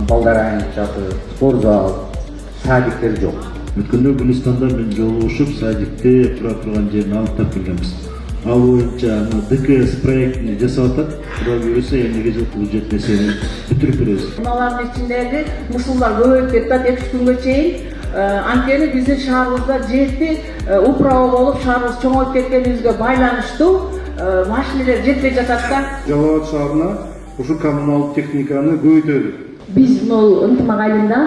балдар айнып жатыр, спорт зал, садиктер жок. Өткөндө Гүлистанда мен жолугушуп, садикте тура турган жерин аныктап келгенбиз. Ал боюнча ДКС проектini жасап атат. Кудай буюрса эмнеге жыл бул жетмесени бүтүрүп беребиз. Мыналардын ичиндеги мусулдар көбөйүп кетти 2-3 күнгө чейин. Анткени биздин шаарыбызда жерди управа болуп, шаарыбыз чоңоюп кеткенибизге байланыштуу машиналар жетпей жатат да. Жалал Абад шаарына ушу коммуналдык техниканы көбөйтөлү. Биз бул ынтымак айылында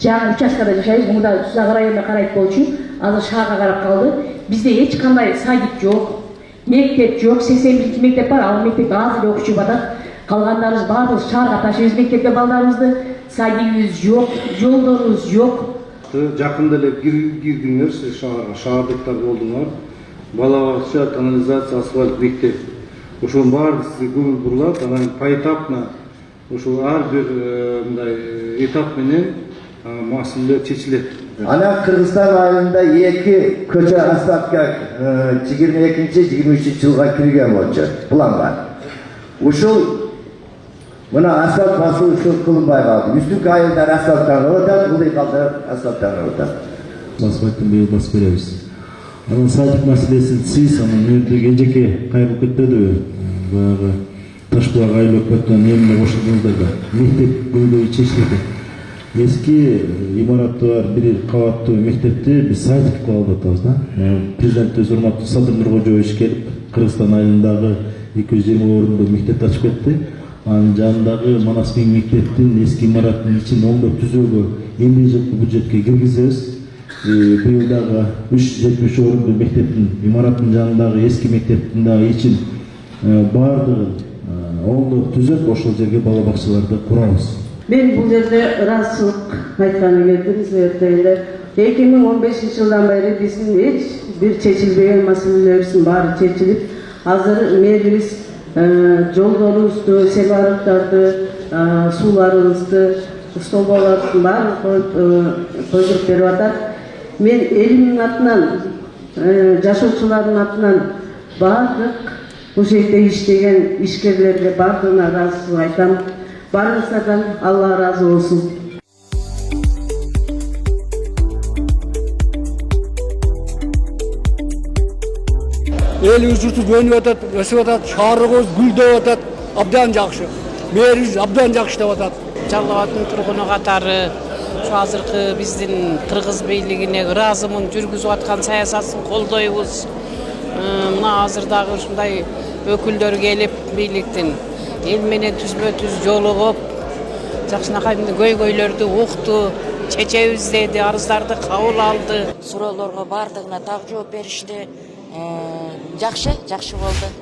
жаңы участкада жашайбыз. Мында Сузак районуна карайт болчу. Азыр шаарга карап калды. Бизде эч кандай садик жок, мектеп жок. 81 мектеп бар, ал мектеп аз эле окуучу батат. Калгандарыбыз баарыбыз шаарга ташыйбыз мектепке балдарыбызды. Садигибиз жок, жолдорубуз жок. Жакында эле кирдиңер, шаардыктар болдуңар. Бала бакча, канализация, асфальт, мектеп. Ошонун баары сизге көңүл бурулат. Анан поэтапно ошол ар бир мындай этап менен маселелер чечилет. Ана Кыргызстан айылында 2 көчө асфальтка 22-23 жылга кирген болчу план бар. Ушул мына асфальт басуу ушул кылынбай калды. Үстүнкү айылдар асфальттанып атат, бул айылдар асфальттанып атат. Асфальттын быйыл басып беребиз. Анан садик маселесин сиз анан мэрдеги эжеке кайрылып кетпедиби? Баягы Ташбулак айыл өкмөтүнөн эмне кошулдуңуздар да? Мектеп көйдөй чечилди. Eski имараты бар бир кабаттуу мектепти биз садик кылып атабыз да. Президентибиз урматтуу Садыр Нуркожоевич келип, Кыргызстан айылындагы 220 орунду мектепти ачып кетти. Анын жанындагы Манасбек мектептин эски имаратынын ичин оңдоп түзүүгө эмне жылкы бюджетке киргизебиз. Быйыл дагы 370 орунду мектептин имаратынын жанындагы эски мектептин дагы ичин баардыгын оңдоп түзөп, ошол жерге бала бакчаларды курабыз. Мен бул жерде ыраазычылык айтканы келдим. Себептегенде 2015 жылдан бери биздин эч бир чечилбеген маселелерибиздин баары чечилип, азыр мэрибиз жолдорубузду, сел арыктарды, сууларыбызды, столболордун баарын койдуруп берип атат. Мен элимдин атынан, жашоочулардын атынан баардык бул жерде иштеген ишкерлерге баардыгына ыраазычылык айтам. Барыңыздардан Алла разы болсын. Элибиз журтубуз өнүп атат, өсүп атат, шаарыбыз гүлдөп атат, абдан жакшы. Мэрибиз абдан жакшы иштеп атат. Жалал Абадтын тургуну катары ушу азыркы биздин кыргыз бийлигине ыраазымын, жүргүзүп аткан саясатын колдойбуз. Мына азыр дагы ушундай өкүлдөр келип бийликтин эл менен түзмө-түз жолугуп, жакшынакай көйгөйлөрдү укту, чечебиз деди, арыздарды кабыл алды. Суроолорго баардыгына так жооп беришти. Жакшы болду.